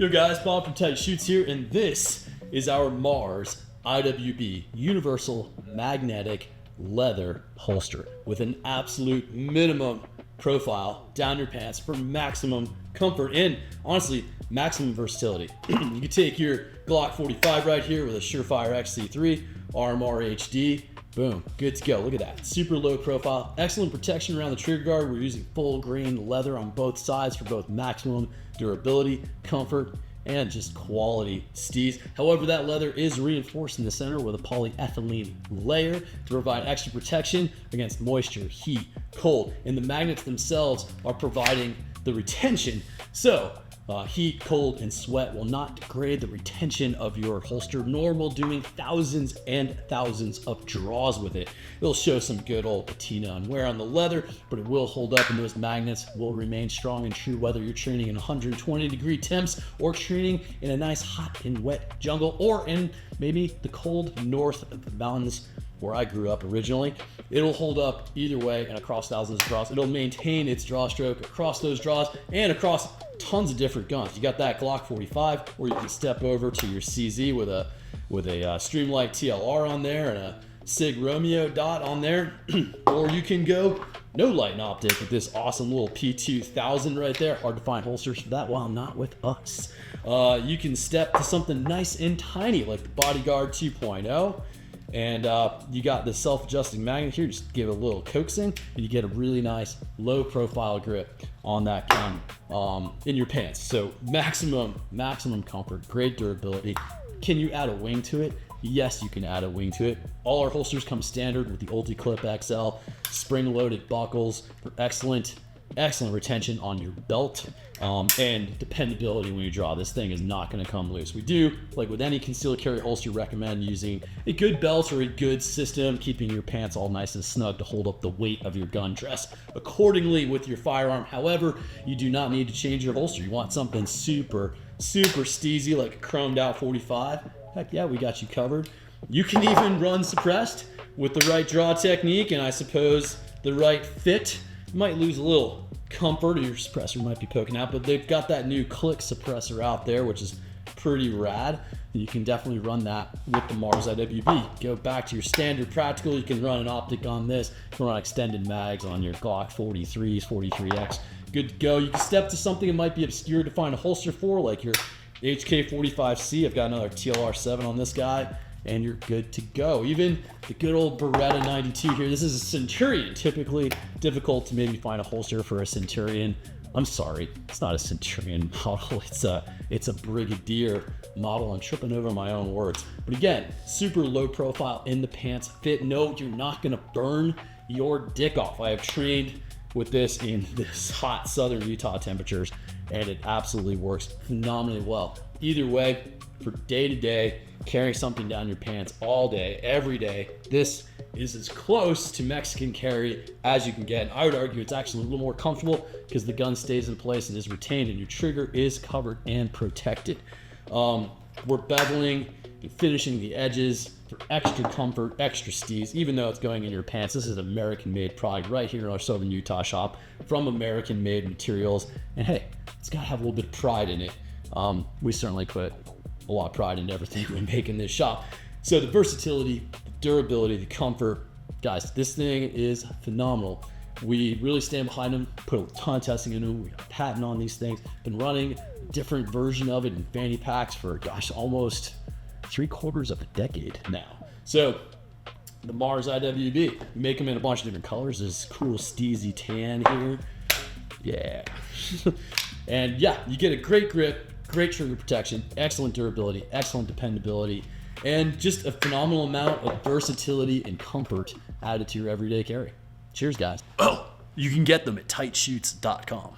Yo guys, Bob from Chutes here, and this is our Mars iWB Universal Magnetic Leather Holster with an absolute minimum profile down your pants for maximum comfort and honestly maximum versatility. You can take your Glock 45 right here with a Surefire XC3 RMR HD. Boom, good to go. Look at that, super low profile, excellent protection around the trigger guard. We're using full grain leather on both sides for both maximum durability, comfort, and just quality steez. However, that leather is reinforced in the center with a polyethylene layer to provide extra protection against moisture, heat, cold, and the magnets themselves are providing the retention. So heat, cold, and sweat will not degrade the retention of your holster, nor will doing thousands and thousands of draws with it. It'll show some good old patina and wear on the leather, but it will hold up, and those magnets will remain strong and true whether you're training in 120-degree temps or training in a nice hot and wet jungle, or in maybe the cold north of the mountains where I grew up originally. It'll hold up either way and across thousands of draws. It'll maintain its draw stroke across those draws and across tons of different guns. You got that Glock 45, or you can step over to your CZ with a Streamlight TLR on there and a Sig Romeo dot on there, or you can go no light and optic with this awesome little P2000 right there. Hard to find holsters for that while not with us. You can step to something nice and tiny like the Bodyguard 2.0. And you got the self-adjusting magnet here. Just give it a little coaxing, and you get a really nice low-profile grip on that gun in your pants. So maximum comfort, great durability. Can you add a wing to it? Yes, you can add a wing to it. All our holsters come standard with the Ulti-Clip XL spring-loaded buckles for excellent retention on your belt and dependability when you draw. This thing is not going to come loose. We do, like with any concealed carry holster, recommend using a good belt or a good system, keeping your pants all nice and snug to hold up the weight of your gun dress accordingly with your firearm. However, you do not need to change your holster. You want something super steezy like a chromed out 45. Heck yeah, we got you covered. You can even run suppressed with the right draw technique and I suppose the right fit. You might lose a little comfort, or your suppressor might be poking out, but they've got that new click suppressor out there, which is pretty rad. You can definitely run that with the Mars iWB. Go back to your standard practical. You can run an optic on this. You can run extended mags on your Glock 43s, 43X. Good to go. You can step to something that might be obscure to find a holster for, like your HK45C. I've got another TLR7 on this guy, and you're good to go. Even the good old Beretta 92 here. This is a Centurion. Typically difficult to maybe find a holster for a Centurion. I'm sorry, it's not a Centurion model. It's a Brigadier model. I'm tripping over my own words. But again, super low profile in the pants fit. No, you're not gonna burn your dick off. I have trained with this in this hot southern Utah temperatures, and it absolutely works phenomenally well. Either way, for day to day, carrying something down your pants all day, every day, this is as close to Mexican carry as you can get. And I would argue it's actually a little more comfortable because the gun stays in place and is retained and your trigger is covered and protected. We're beveling and finishing the edges for extra comfort, extra steez, even though it's going in your pants. This is an American-made product right here in our southern Utah shop from American-made materials. And hey, it's got to have a little bit of pride in it. We certainly put a lot of pride in everything we make in this shop. So the versatility, the durability, the comfort, guys, this thing is phenomenal. We really stand behind them, put a ton of testing into them. We got a patent on these things. Been running a different version of it in fanny packs for, gosh, almost 3/4 of a decade now. So the Mars iWB, we make them in a bunch of different colors. This cool steezy tan here. Yeah. And yeah, you get a great grip, great trigger protection, excellent durability, excellent dependability, and just a phenomenal amount of versatility and comfort added to your everyday carry. Cheers, guys. Oh, you can get them at tightshutes.com.